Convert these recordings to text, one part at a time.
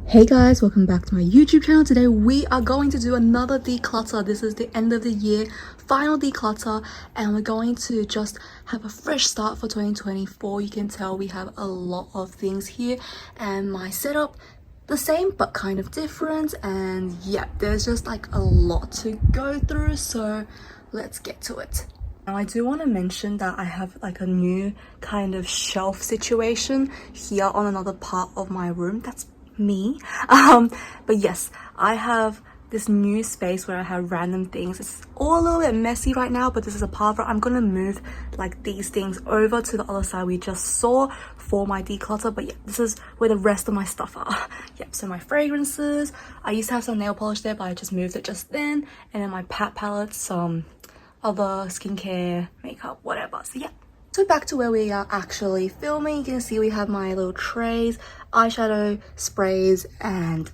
Hey guys, welcome back to my YouTube channel. Today we are going to do another declutter. This is the end of the year final declutter and we're going to just have a fresh start for 2024. You can tell we have a lot of things here and my setup the same but kind of different, and yeah, there's just like a lot to go through, so let's get to it. Now I do want to mention that I have like a new kind of shelf situation here on another part of my room. That's me. But yes, I have this new space where I have random things. It's all a little bit messy right now, but this is a part of it. I'm gonna move like these things over to the other side we just saw for my declutter, but yeah, this is where the rest of my stuff are. Yep, so my fragrances, I used to have some nail polish there but I just moved it just then, and then my pat palettes, some other skincare, makeup, whatever. So yeah, so back to where we are actually filming. You can see we have my little trays, eyeshadow, sprays, and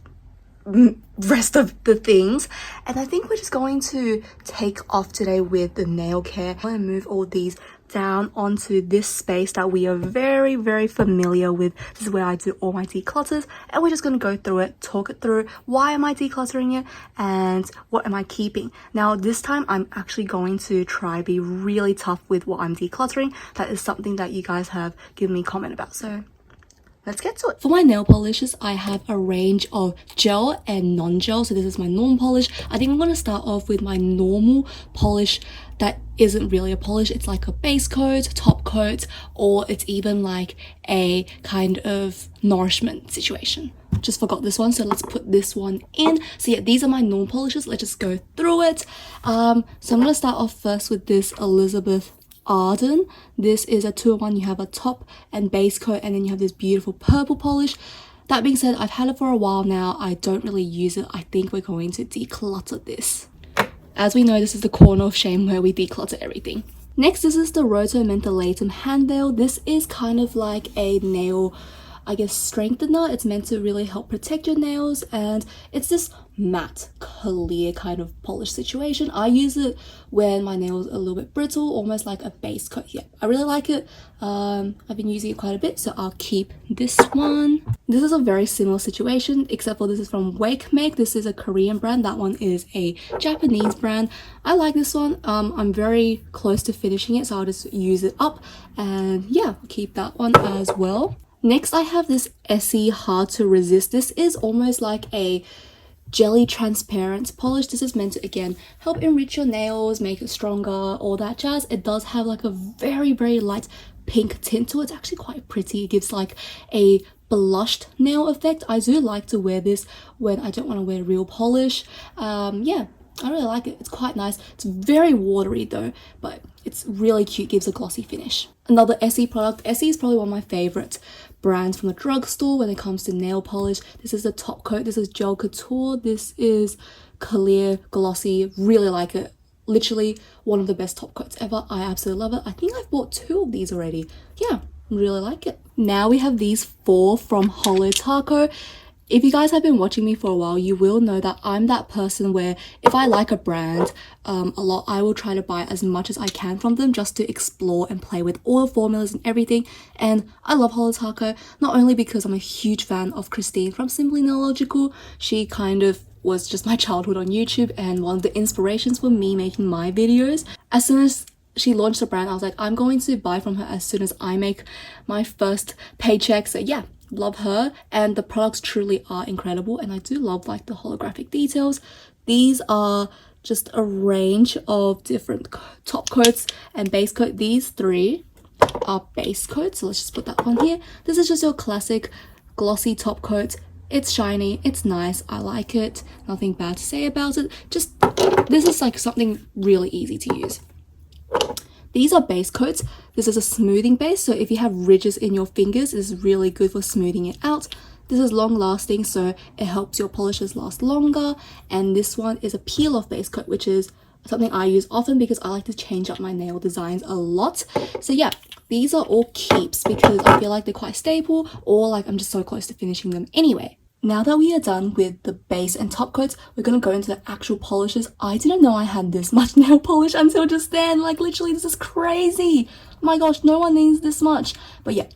rest of the things, and I think we're just going to take off today with the nail care. I'm going to move all these down onto this space that we are very familiar with. This is where I do all my declutters, and we're just going to go through it, talk it through. Why am I decluttering it and what am I keeping? Now this time I'm actually going to try be really tough with what I'm decluttering. That is something that you guys have given me comment about, so let's get to it. For my nail polishes, I have a range of gel and non-gel. So this is my normal polish. I think I'm going to start off with my normal polish that isn't really a polish. It's like a base coat, top coat, or it's even like a kind of nourishment situation. Just forgot this one, so let's put this one in. So yeah, these are my normal polishes. Let's just go through it. So I'm going to start off first with this Elizabeth Arden. This is a 2-in-1. You have a top and base coat, and then you have this beautiful purple polish. That being said, I've had it for a while now. I don't really use it. I think we're going to declutter this. As we know, this is the corner of shame where we declutter everything. Next, this is the Roto Mentholatum hand veil. This is kind of like a nail, I guess, strengthener. It's meant to really help protect your nails, and it's this matte clear kind of polish situation. I use it when my nails are a little bit brittle, almost like a base coat. Yeah, I really like it. I've been using it quite a bit, so I'll keep this one. This is a very similar situation, except for this is from Wake Make. This is a Korean brand. That one is a Japanese brand. I like this one. I'm very close to finishing it, so I'll just use it up, and yeah, I'll keep that one as well. Next, I have this Essie Hard to Resist. This is almost like a jelly transparent polish. This is meant to, again, help enrich your nails, make it stronger, all that jazz. It does have like a very light pink tint to it. It's actually quite pretty. It gives like a blushed nail effect. I do like to wear this when I don't want to wear real polish. Yeah, I really like it. It's quite nice. It's very watery though, but it's really cute, gives a glossy finish. Another Essie product. Essie is probably one of my favorite brands from the drugstore when it comes to nail polish. This is the top coat. This is Gel Couture. This is clear, glossy. Really like it. Literally one of the best top coats ever. I absolutely love it. I think I've bought 2 of these already. Yeah, really like it. Now we have these 4 from Holo Taco. If you guys have been watching me for a while, you will know that I'm that person where if I like a brand a lot, I will try to buy as much as I can from them just to explore and play with all the formulas and everything. And I love Holo Taco, not only because I'm a huge fan of Christine from Simply Neological. She kind of was just my childhood on YouTube and one of the inspirations for me making my videos. As soon as she launched the brand, I was like, I'm going to buy from her as soon as I make my first paycheck. So yeah, love her, and the products truly are incredible, and I do love like the holographic details. These are just a range of different top coats and base coat. These 3 are base coats, so let's just put that one here. This is just your classic glossy top coat. It's shiny, it's nice, I like it, nothing bad to say about it. Just this is like something really easy to use. These are base coats. This is a smoothing base, so if you have ridges in your fingers, it's really good for smoothing it out. This is long lasting, so it helps your polishes last longer. And this one is a peel off base coat, which is something I use often because I like to change up my nail designs a lot. So yeah, these are all keeps because I feel like they're quite stable, or like I'm just so close to finishing them anyway. Now that we are done with the base and top coats, we're going to go into the actual polishes. I didn't know I had this much nail polish until just then. Like literally, this is crazy. Oh my gosh, no one needs this much. But yeah,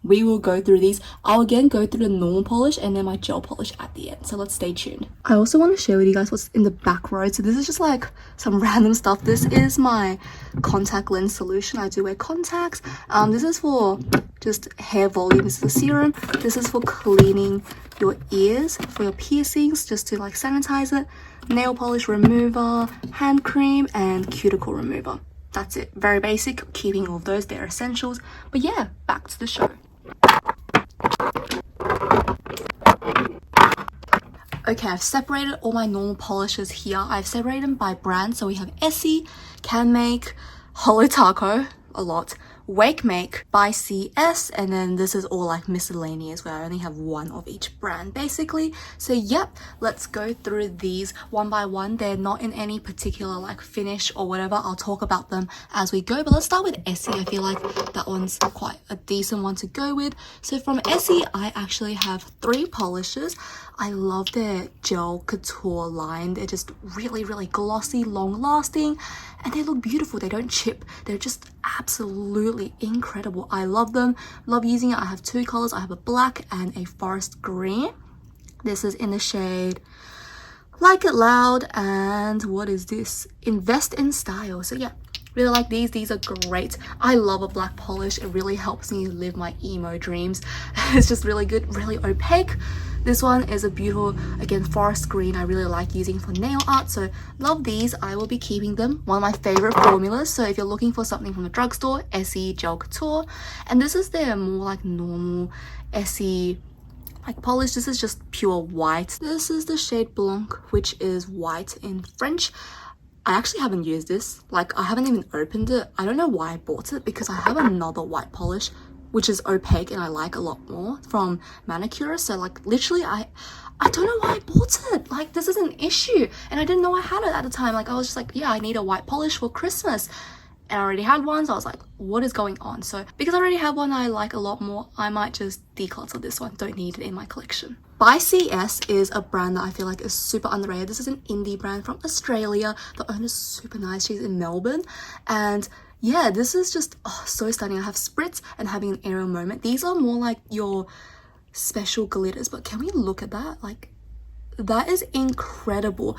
we will go through these. I'll again go through the normal polish and then my gel polish at the end, so let's stay tuned. I also want to share with you guys what's in the back row. So this is just like some random stuff. This is my contact lens solution. I do wear contacts. This is for just hair volume. This is a serum. This is for cleaning your ears for your piercings, just to like sanitize it. Nail polish remover, hand cream, and cuticle remover. That's it. Very basic, keeping all of those, they're essentials. But yeah, back to the show. Okay, I've separated all my normal polishes here. I've separated them by brand. So we have Essie, Can Make, Hollow Taco, a lot, Wake Make, by CS, and then this is all like miscellaneous where I only have one of each brand basically. So yep, let's go through these one by one. They're not in any particular like finish or whatever. I'll talk about them as we go, but let's start with Essie. I feel like that one's quite a decent one to go with. So from Essie, I actually have 3 polishes. I love their gel couture line. They're just really, really glossy, long lasting, and they look beautiful. They don't chip. They're just absolutely incredible. I love them. Love using it. I have 2 colors. I have a black and a forest green. This is in the shade Like It Loud, and what is this? Invest in Style. So yeah, really like these. These are great. I love a black polish. It really helps me live my emo dreams. It's just really good, really opaque. This one is a beautiful, again, forest green. I really like using for nail art, so love these. I will be keeping them. One of my favorite formulas. So if you're looking for something from the drugstore, Essie Gel Couture. And this is their more like normal Essie like polish. This is just pure white. This is the shade Blanc, which is white in French. I actually haven't used this. Like, I haven't even opened it. I don't know why I bought it, because I have another white polish which is opaque and I like a lot more from Manicure. So like literally I don't know why I bought it. Like, this is an issue and I didn't know I had it at the time. Like, I was just like, yeah, I need a white polish for Christmas, and I already had one, so I was like, what is going on? So because I already have one I like a lot more, I might just declutter this one. Don't need it in my collection. By CS is a brand that I feel like is super underrated. This is an indie brand from Australia. The owner's super nice. She's in Melbourne, and yeah, this is just so stunning. I have Spritz and Having an Aerial Moment. These are more like your special glitters, but can we look at that? Like, that is incredible.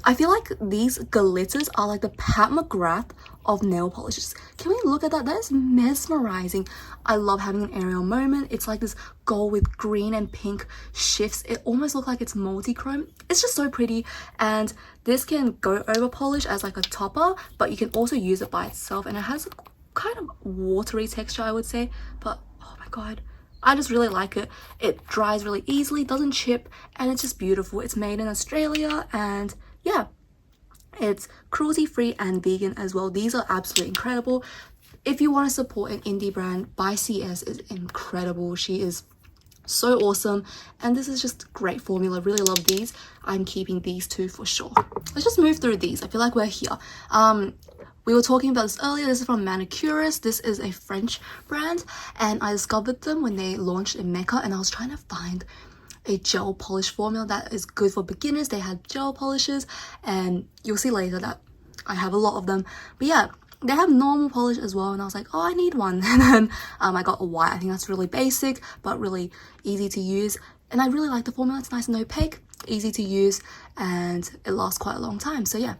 I feel like these glitters are like the Pat McGrath of nail polishes. Can we look at that? That is mesmerizing. I love Having an Aerial Moment. It's like this gold with green and pink shifts. It almost looks like it's multi-chrome. It's just so pretty, and this can go over polish as like a topper, but you can also use it by itself, and it has a kind of watery texture, I would say, but oh my god, I just really like it. It dries really easily, doesn't chip, and it's just beautiful. It's made in Australia, and yeah, it's cruelty free and vegan as well. These are absolutely incredible. If you want to support an indie brand, By CS is incredible. She is so awesome, and this is just great formula. Really love these. I'm keeping these 2 for sure. Let's just move through these. I feel like we're here. We were talking about this earlier. This is from Enquiries. This is a French brand, and I discovered them when they launched in Mecca, and I was trying to find a gel polish formula that is good for beginners. They had gel polishes, and you'll see later that I have a lot of them. But yeah, they have normal polish as well, and I was like, oh, I need one. And then I got a white. I think that's really basic but really easy to use, and I really like the formula. It's nice and opaque, easy to use, and it lasts quite a long time. So yeah,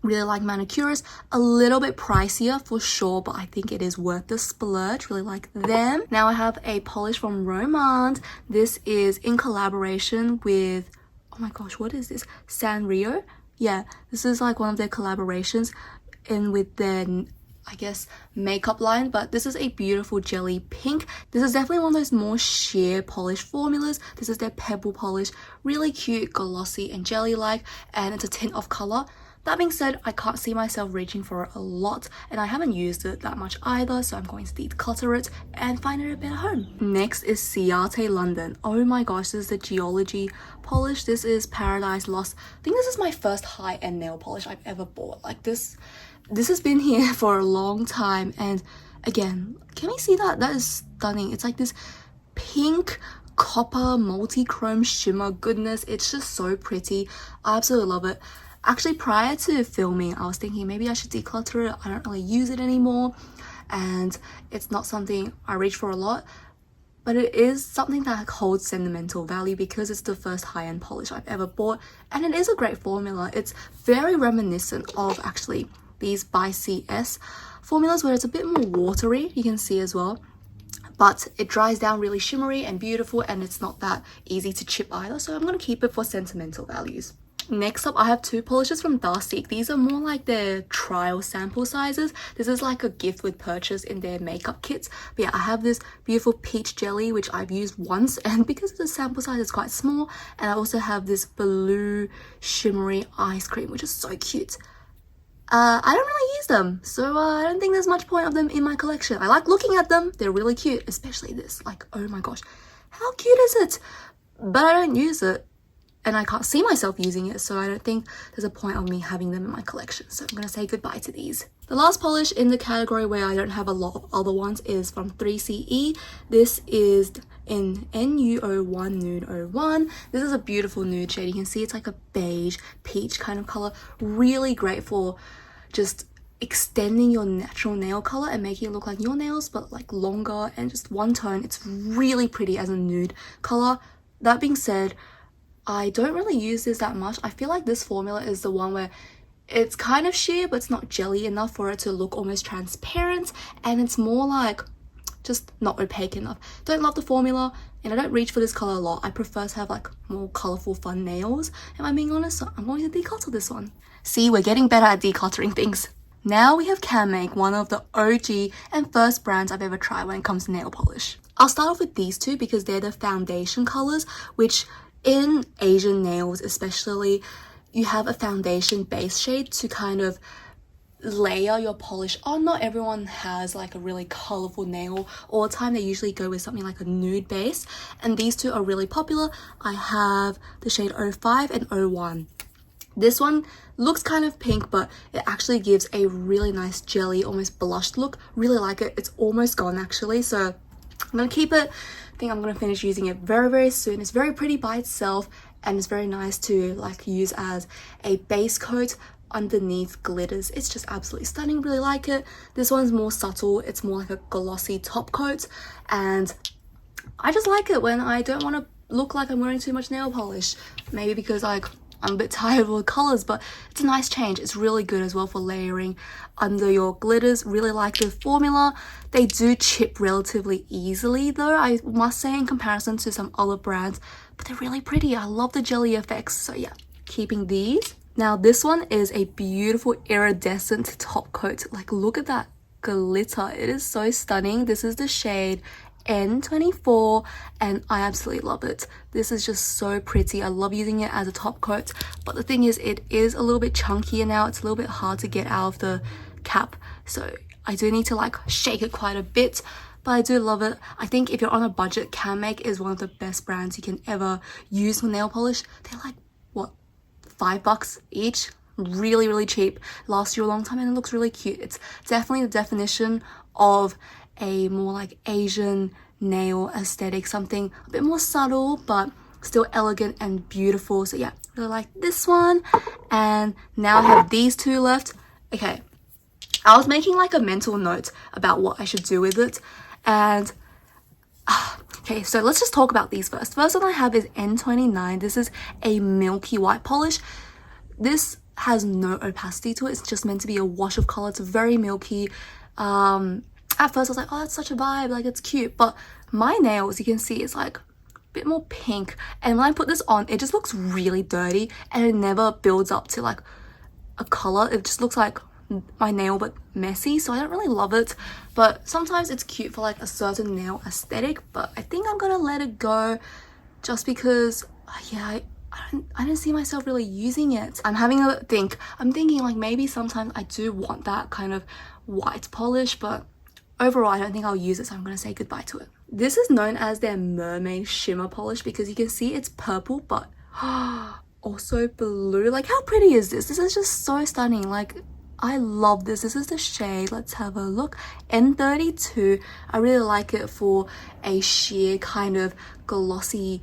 really like Manicures. A little bit pricier for sure, but I think it is worth the splurge. Really like them. Now I have a polish from Romand. This is in collaboration with, oh my gosh, what is this? Sanrio. Yeah, this is like one of their collaborations in with their, I guess, makeup line, but this is a beautiful jelly pink. This is definitely one of those more sheer polish formulas. This is their pebble polish. Really cute, glossy and jelly like, and it's a tint of color. That being said, I can't see myself reaching for it a lot, and I haven't used it that much either, so I'm going to declutter it and find it a better home. Next is Ciate London. Oh my gosh, this is the Geology polish. This is Paradise Lost. I think this is my first high-end nail polish I've ever bought. Like, this has been here for a long time, and again, can we see that? That is stunning. It's like this pink copper multi-chrome shimmer goodness. It's just so pretty. I absolutely love it. Actually, prior to filming, I was thinking maybe I should declutter it. I don't really use it anymore, and it's not something I reach for a lot. but it is something that holds sentimental value because it's the first high-end polish I've ever bought, and it is a great formula. It's very reminiscent of actually these by CS formulas where it's a bit more watery, you can see as well, but it dries down really shimmery and beautiful, and it's not that easy to chip either, so I'm going to keep it for sentimental values. Next up, I have two polishes from Darcy. These are more like their trial sample sizes. This is like a gift with purchase in their makeup kits. But yeah, I have this beautiful peach jelly, which I've used once, and because the sample size is quite small, and I also have this blue shimmery ice cream, which is so cute. I don't really use them, so I don't think there's much point of them in my collection. I like looking at them. They're really cute, especially this. Like, oh my gosh, how cute is it? But I don't use it, and I can't see myself using it, so I don't think there's a point of me having them in my collection. So I'm going to say goodbye to these. The last polish in the category where I don't have a lot of other ones is from 3CE. This is in NU01 Nude 01. This is a beautiful nude shade. You can see it's like a beige peach kind of color. Really great for just extending your natural nail color and making it look like your nails, but like longer and just one tone. It's really pretty as a nude color. That being said, I don't really use this that much. I feel like this formula is the one where it's kind of sheer, but it's not jelly enough for it to look almost transparent, and it's more like just not opaque enough. Don't love the formula, and I don't reach for this color a lot. I prefer to have like more colorful, fun nails. Am I being honest? So I'm going to declutter this one. See, we're getting better at decluttering things. Now we have CanMake, one of the OG and first brands I've ever tried when it comes to nail polish. I'll start off with these two because they're the foundation colors, which in Asian nails especially, you have a foundation base shade to kind of layer your polish on. Not everyone has like a really colorful nail all the time. They usually go with something like a nude base, and these two are really popular. I have the shade 05 and 01. This one looks kind of pink, but it actually gives a really nice jelly, almost blushed look. Really like it. It's almost gone actually, so I'm gonna keep it. I think I'm gonna finish using it very soon. It's very pretty by itself, and it's very nice to like use as a base coat underneath glitters. It's just absolutely stunning. Really like it. This one's more subtle. It's more like a glossy top coat, and I just like it when I don't want to look like I'm wearing too much nail polish. Maybe because like I'm a bit tired of all the colors, but it's a nice change. It's really good as well for layering under your glitters. Really like the formula. They do chip relatively easily though, I must say, in comparison to some other brands, but they're really pretty. I love the jelly effects, so yeah, keeping these. Now this one is a beautiful iridescent top coat. Like, look at that glitter. It is so stunning. This is the shade N24, and I absolutely love it. This is just so pretty. I love using it as a top coat, but the thing is, it is a little bit chunkier now. It's a little bit hard to get out of the cap, so I do need to like shake it quite a bit, but I do love it. I think if you're on a budget, CanMake is one of the best brands you can ever use for nail polish. They're like, what, $5 each? Really cheap, lasts you a long time, and it looks really cute. It's definitely the definition of a more like Asian nail aesthetic, something a bit more subtle but still elegant and beautiful. So yeah, really like this one. And now I have these two left. Okay, I was making like a mental note about what I should do with it, and okay, so let's just talk about these first. First one I have is N29. This is a milky white polish. This has no opacity to it. It's just meant to be a wash of color. It's very milky. At first I was like, oh, that's such a vibe, like it's cute, but my nails, you can see, it's like a bit more pink, and when I put this on, it just looks really dirty, and it never builds up to like a color. It just looks like my nail but messy, so I don't really love it. But sometimes it's cute for like a certain nail aesthetic, but I think I'm gonna let it go just because yeah, I don't see myself really using it. I'm having a think. I'm thinking like maybe sometimes I do want that kind of white polish, but overall I don't think I'll use it, so I'm going to say goodbye to it. This is known as their mermaid shimmer polish because you can see it's purple but also blue. Like, how pretty is this? This is just so stunning. Like, I love this. This is the shade, let's have a look, N32. I really like it for a sheer kind of glossy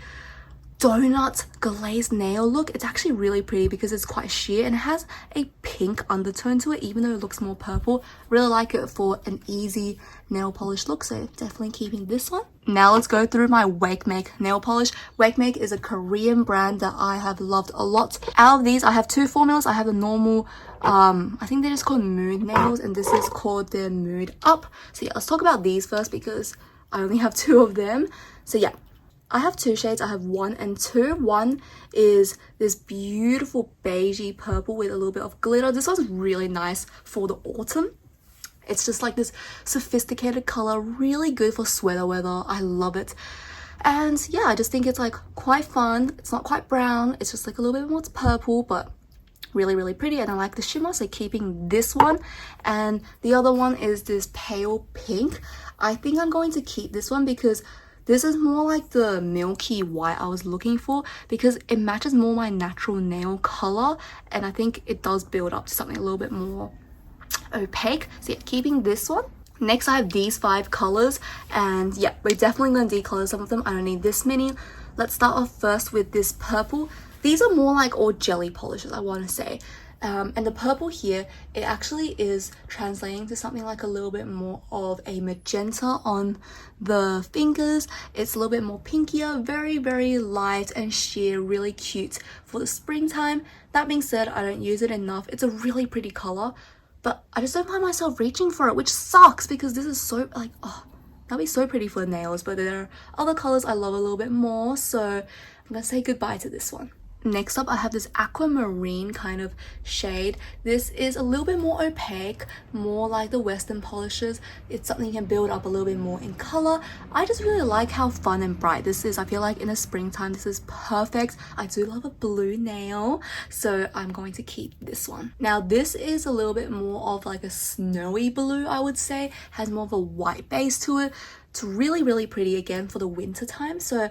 donut glazed nail look. It's actually really pretty because it's quite sheer and it has a pink undertone to it, even though it looks more purple. Really like it for an easy nail polish look, so definitely keeping this one. Now let's go through my Wake Make nail polish. Wake Make is a Korean brand that I have loved a lot. Out of these, I have two formulas. I have the normal, I think they're just called Mood nails, and this is called the Mood Up. So yeah, let's talk about these first because I only have two of them. So yeah, I have two shades. I have 1 and 2. One is this beautiful beigey purple with a little bit of glitter. This one's really nice for the autumn. It's just like this sophisticated color, really good for sweater weather. I love it. And yeah, I just think it's like quite fun. It's not quite brown. It's just like a little bit more purple, but really, really pretty. And I like the shimmer, so keeping this one. And the other one is this pale pink. I think I'm going to keep this one because this is more like the milky white I was looking for, because it matches more my natural nail color, and I think it does build up to something a little bit more opaque. So yeah, keeping this one. Next, I have these 5 colors, and yeah, we're definitely going to decolor some of them. I don't need this many. Let's start off first with this purple. These are more like all jelly polishes, I want to say. And the purple here, it actually is translating to something like a little bit more of a magenta on the fingers. It's a little bit more pinkier, very, very light and sheer, really cute for the springtime. That being said, I don't use it enough. It's a really pretty color, but I just don't find myself reaching for it, which sucks because this is so like, oh, that'd be so pretty for the nails. But there are other colors I love a little bit more, so I'm gonna say goodbye to this one. Next up, I have this aquamarine kind of shade. This is a little bit more opaque, more like the Western polishes. It's something you can build up a little bit more in color. I just really like how fun and bright this is. I feel like in the springtime, this is perfect. I do love a blue nail, so I'm going to keep this one. Now, this is a little bit more of like a snowy blue, I would say. Has more of a white base to it. It's really, really pretty again for the winter time. So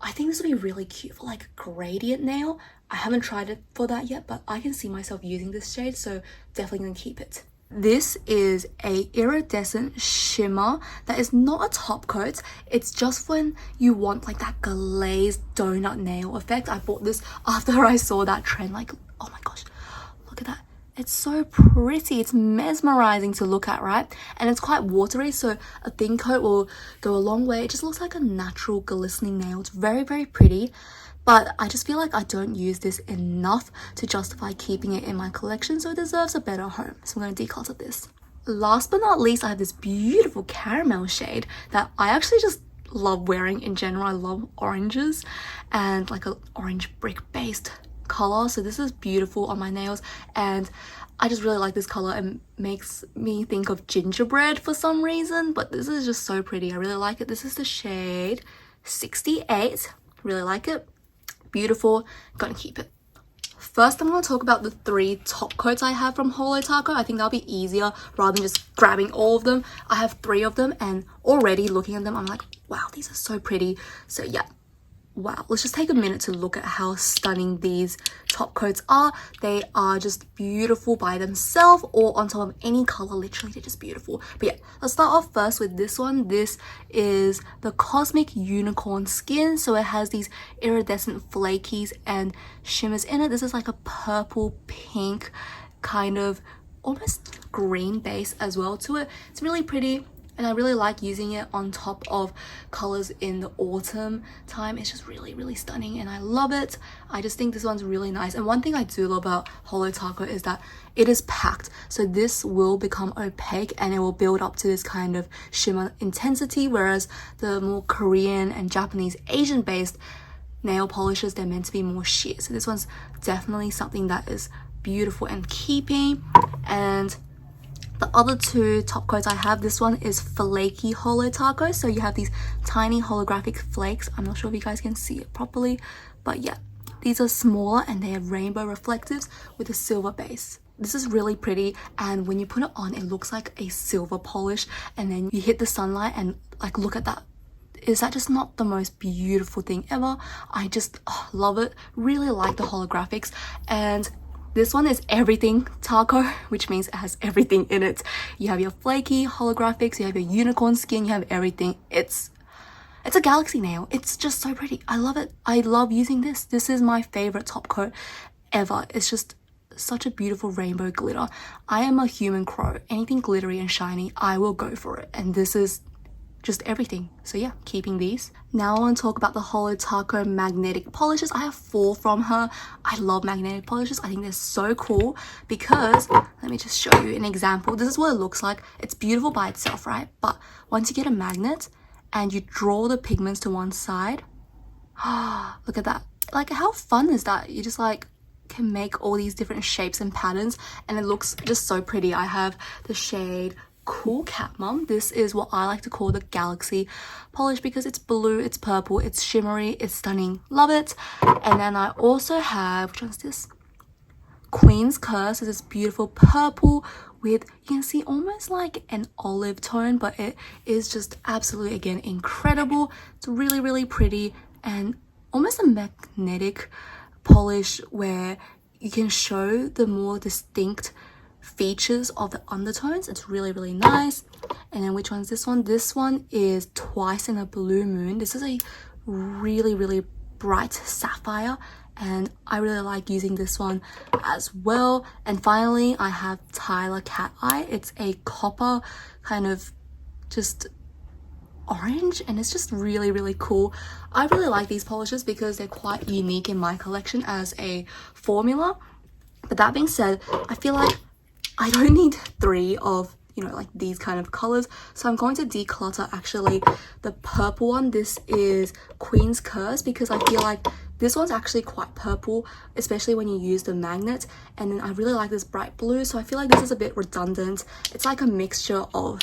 I think this would be really cute for like a gradient nail. I haven't tried it for that yet, but I can see myself using this shade, so definitely gonna keep it. This is a iridescent shimmer that is not a top coat. It's just when you want like that glazed donut nail effect. I bought this after I saw that trend. Like, oh my gosh, look at that. It's so pretty. It's mesmerizing to look at, right? And it's quite watery, so a thin coat will go a long way. It just looks like a natural glistening nail. It's very, very pretty, but I just feel like I don't use this enough to justify keeping it in my collection, so it deserves a better home. So I'm going to declutter this. Last but not least, I have this beautiful caramel shade that I actually just love wearing in general. I love oranges and like an orange brick based color, so this is beautiful on my nails, and I just really like this color. It makes me think of gingerbread for some reason, but this is just so pretty. I really like it. This is the shade 68. Really like it. Beautiful. Gonna keep it. First, I'm going to talk about the 3 top coats I have from Holo Taco. I think that'll be easier rather than just grabbing all of them. I have 3 of them, and already looking at them, I'm like, wow, these are so pretty. So yeah, wow, let's just take a minute to look at how stunning these top coats are. They are just beautiful by themselves or on top of any color. Literally, they're just beautiful. But yeah, let's start off first with this one. This is the Cosmic Unicorn Skin. So it has these iridescent flakies and shimmers in it. This is like a purple pink kind of almost green base as well to it. It's really pretty. And I really like using it on top of colors in the autumn time. It's just really, really stunning and I love it. I just think this one's really nice. And one thing I do love about Holo Taco is that it is packed. So this will become opaque and it will build up to this kind of shimmer intensity. Whereas the more Korean and Japanese Asian based nail polishes, they're meant to be more sheer. So this one's definitely something that is beautiful and keeping. And the other 2 top coats I have, this one is Flaky Holo Taco. So you have these tiny holographic flakes. I'm not sure if you guys can see it properly, but yeah, these are smaller and they have rainbow reflectives with a silver base. This is really pretty, and when you put it on, it looks like a silver polish, and then you hit the sunlight and like look at that. Is that just not the most beautiful thing ever? I just love it. Really like the holographics. And this one is everything taco, which means it has everything in it. You have your flaky holographics, you have your unicorn skin, you have everything. It's It's a galaxy nail. It's just so pretty. I love it. I love using this. This is my favorite top coat ever. It's just such a beautiful rainbow glitter. I am a human crow. Anything glittery and shiny, I will go for it. And this is just everything. So yeah, keeping these. Now I want to talk about the Holo Taco magnetic polishes. I have 4 from her. I love magnetic polishes. I think they're so cool because, let me just show you an example. This is what it looks like. It's beautiful by itself, right? But once you get a magnet and you draw the pigments to one side, look at that. Like, how fun is that? You just like can make all these different shapes and patterns and it looks just so pretty. I have the shade Cool Cat Mom. This is what I like to call the galaxy polish because it's blue, it's purple, it's shimmery, it's stunning. Love it. And then I also have, which one's this? Queen's Curse. This is beautiful purple with, you can see almost like an olive tone, but it is just absolutely, again, incredible. It's really, really pretty and almost a magnetic polish where you can show the more distinct features of the undertones. It's really, really nice. And then which one's this one? This one is Twice in a Blue Moon. This is a really, really bright sapphire and I really like using this one as well. And finally I have Tyler Cat Eye. It's a copper kind of just orange and it's just really, really cool. I really like these polishes because they're quite unique in my collection as a formula. But that being said, I feel like I don't need 3 of, you know, like these kind of colors. So I'm going to declutter actually the purple one. This is Queen's Curse because I feel like this one's actually quite purple, especially when you use the magnet. And then I really like this bright blue. So I feel like this is a bit redundant. It's like a mixture of,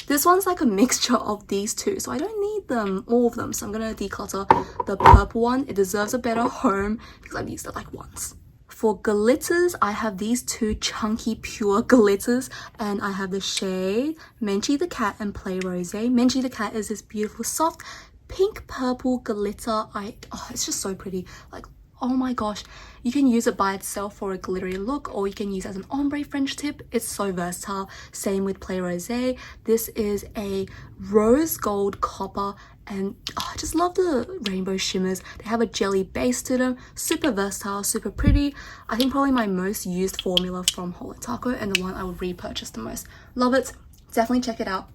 this one's like a mixture of these two. So I don't need them, all of them. So I'm going to declutter the purple one. It deserves a better home because I've used it like once. For glitters, I have these 2 chunky pure glitters and I have the shade Menchie the Cat and Play Rose. Menchie the Cat is this beautiful soft pink purple glitter. It's just so pretty. Like, oh my gosh, you can use it by itself for a glittery look or you can use it as an ombre French tip. It's so versatile. Same with Play Rose. This is a rose gold copper and I just love the rainbow shimmers. They have a jelly base to them. Super versatile, super pretty. I think probably my most used formula from Holo Taco and the one I would repurchase the most. Love it. Definitely check it out.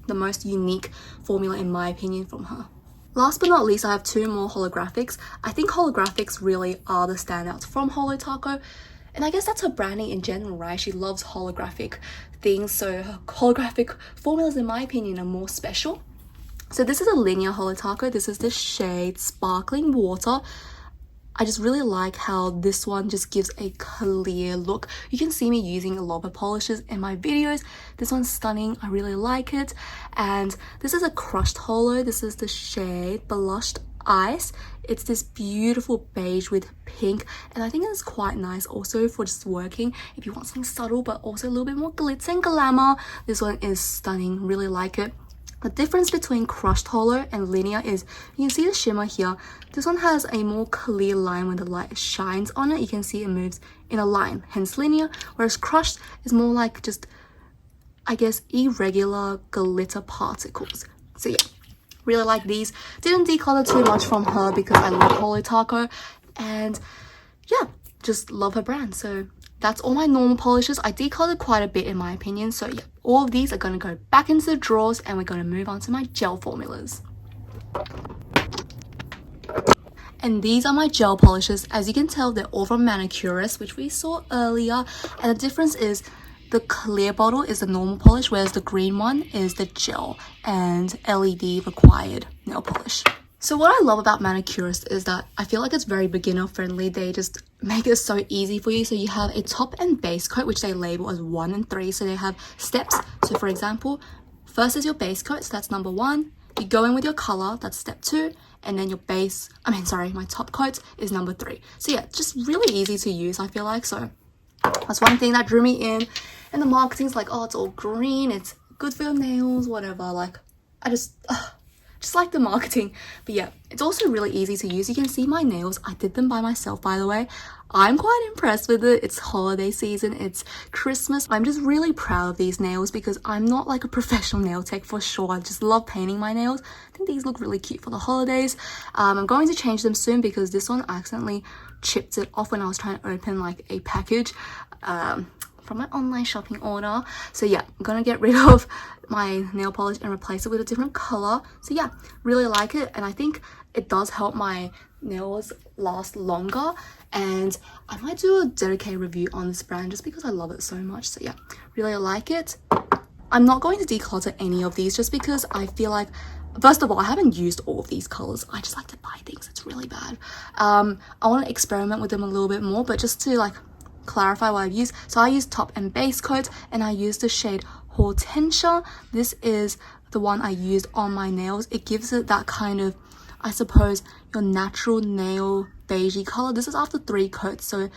The most unique formula in my opinion from her. Last but not least, I have 2 more holographics. I think holographics really are the standouts from Holo Taco. And I guess that's her branding in general, right? She loves holographic things. So her holographic formulas, in my opinion, are more special. So this is a linear Holo Taco. This is the shade Sparkling Water. I just really like how this one just gives a clear look. You can see me using a lot of polishes in my videos. This one's stunning. I really like it. And this is a crushed holo. This is the shade Blushed Ice. It's this beautiful beige with pink. And I think it's quite nice also for just working. If you want something subtle but also a little bit more glitz and glamour, this one is stunning. Really like it. The difference between crushed holo and linear is you can see the shimmer here. This one has a more clear line when the light shines on it. You can see it moves in a line, hence linear, whereas crushed is more like just, I guess, irregular glitter particles. So yeah, really like these. Didn't declutter too much from her because I love Holo Taco and yeah, just love her brand. So that's all my normal polishes. I decolored quite a bit in my opinion. So yeah, all of these are going to go back into the drawers and we're going to move on to my gel formulas. And these are my gel polishes. As you can tell, they're all from Enquiries, which we saw earlier. And the difference is the clear bottle is the normal polish, whereas the green one is the gel and LED required nail polish. So what I love about Enquiries is that I feel like it's very beginner friendly. They just make it so easy for you. So you have a top and base coat, which they label as 1 and 3. So they have steps. So for example, first is your base coat. So that's number 1. You go in with your color. That's step 2. And then your my top coat is number 3. So yeah, just really easy to use, I feel like. So that's one thing that drew me in. And the marketing's like, oh, it's all green. It's good for your nails, whatever. Like, just like the marketing. But yeah, it's also really easy to use. You can see my nails. I did them by myself, by the way. I'm quite impressed with it. It's holiday season, it's Christmas. I'm just really proud of these nails because I'm not like a professional nail tech for sure. I just love painting my nails. I think these look really cute for the holidays. I'm going to change them soon because this one accidentally chipped it off when I was trying to open like a package from my online shopping order. So yeah, I'm gonna get rid of my nail polish and replace it with a different color. So yeah, really like it, and I think it does help my nails last longer, and I might do a dedicated review on this brand just because I love it so much. So yeah, really like it. I'm not going to declutter any of these just because I feel like, first of all, I haven't used all of these colors. I just like to buy things. It's really bad. I want to experiment with them a little bit more, but just to like clarify what I've used. So I use top and base coat, and I use the shade Hortensia. This is the one I used on my nails. It gives it that kind of, I suppose, your natural nail beigey color. This is after 3 coats. So,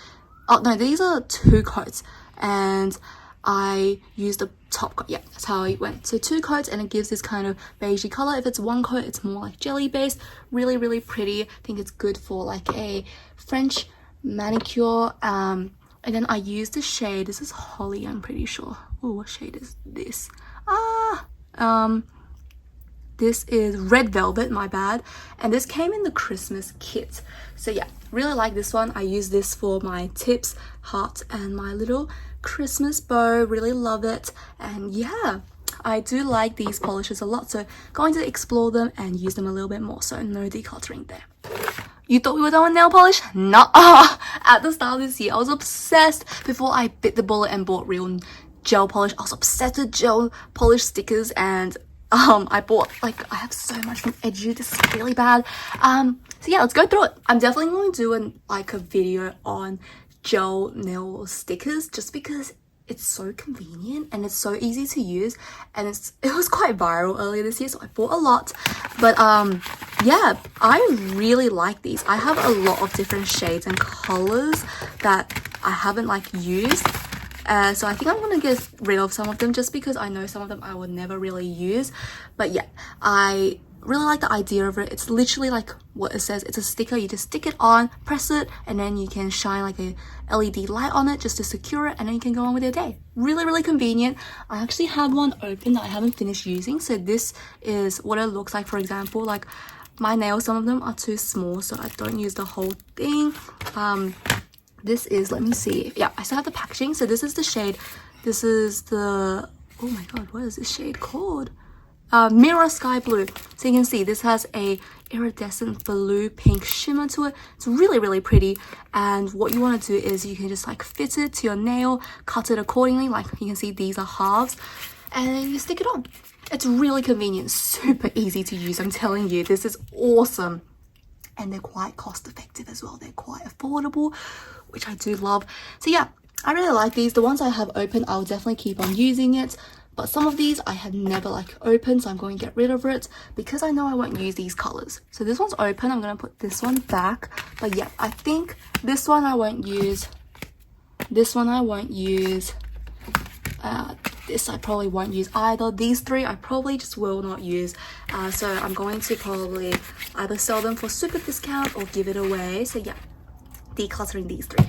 oh no, these are 2 coats, and I used the top coat. Yeah, that's how it went. So 2 coats, and it gives this kind of beigey color. If it's 1 coat, it's more like jelly based. Really, really pretty. I think it's good for like a French manicure. And then I used the shade, this is Holly, I'm pretty sure. Oh, what shade is this? This is Red Velvet, my bad. And this came in the Christmas kit. So yeah, really like this one. I use this for my tips, heart, and my little Christmas bow. Really love it. And yeah, I do like these polishes a lot. So going to explore them and use them a little bit more. So no decluttering there. You thought we were done with nail polish? Nuh-uh. At the start of this year, I was obsessed. Before I bit the bullet and bought real gel polish, I was obsessed with gel polish stickers, and I bought, like, I have so much from Edu. This is really bad. So yeah, let's go through it. I'm definitely going to do a video on gel nail stickers just because it's so convenient and it's so easy to use, and it was quite viral earlier this year, so I bought a lot. But yeah, I really like these. I have a lot of different shades and colors that I haven't like used, so I think I'm gonna get rid of some of them just because I know some of them I would never really use. But yeah, I really like the idea of it. It's literally like what it says. It's a sticker. You just stick it on, press it, and then you can shine like a LED light on it just to secure it, and then you can go on with your day. Really, really convenient. I actually have one open that I haven't finished using. So this is what it looks like. For example, like my nails, some of them are too small, so I don't use the whole thing. This is, let me see. Yeah, I still have the packaging. So this is the shade. This is the, oh my god, what is this shade called? Mirror Sky Blue. So you can see this has a iridescent blue pink shimmer to it. It's really, really pretty. And what you want to do is you can just like fit it to your nail, cut it accordingly. Like you can see these are halves, and then you stick it on. It's really convenient, super easy to use. I'm telling you, this is awesome. And they're quite cost effective as well. They're quite affordable, which I do love. So yeah, I really like these. The ones I have open, I'll definitely keep on using it. But some of these I have never like opened, so I'm going to get rid of it because I know I won't use these colors. So this one's open. I'm going to put this one back. But yeah, I think this one I won't use. This one I won't use. This I probably won't use either. These 3 I probably just will not use. So I'm going to probably either sell them for super discount or give it away. So yeah, decluttering these 3.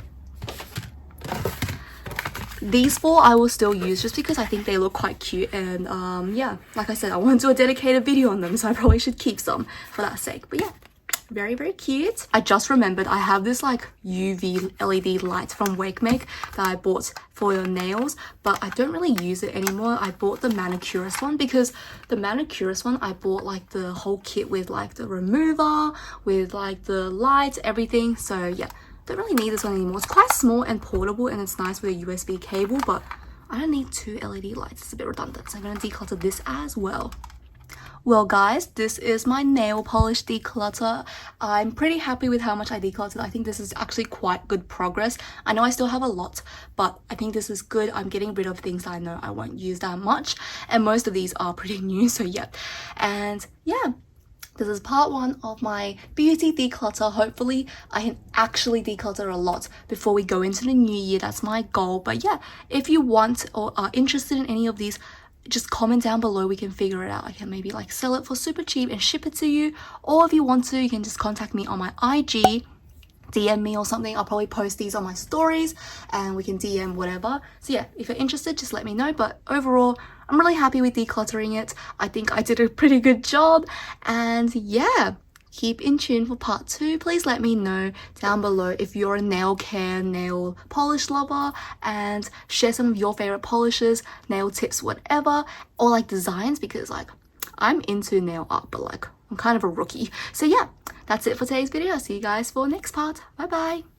These 4 I will still use just because I think they look quite cute, and yeah, like I said, I want to do a dedicated video on them, so I probably should keep some for that sake. But yeah, very, very cute. I just remembered I have this like UV LED light from Wake Make that I bought for your nails, but I don't really use it anymore. I bought the manicurist one because the manicurist one I bought like the whole kit with like the remover, with like the lights, everything. So yeah, don't really need this one anymore. It's quite small and portable, and it's nice with a USB cable, but I don't need 2 LED lights. It's a bit redundant, so I'm going to declutter this as well. Well guys, this is my nail polish declutter. I'm pretty happy with how much I decluttered. I think this is actually quite good progress. I know I still have a lot, but I think this is good. I'm getting rid of things that I know I won't use that much, and most of these are pretty new, so yeah. And yeah, this is part 1 of my beauty declutter. Hopefully I can actually declutter a lot before we go into the new year. That's my goal. But yeah, if you want or are interested in any of these just comment down below, we can figure it out. I can maybe like sell it for super cheap and ship it to you, or if you want to, you can just contact me on my IG, DM me or something. I'll probably post these on my stories and we can DM whatever. So yeah, if you're interested, just let me know. But overall, I'm really happy with decluttering it. I think I did a pretty good job, and yeah, keep in tune for part 2. Please let me know down below if you're a nail care, nail polish lover, and share some of your favorite polishes, nail tips, whatever, or like designs, because like I'm into nail art, but like I'm kind of a rookie. So yeah, that's it for today's video. I'll see you guys for next part. Bye bye.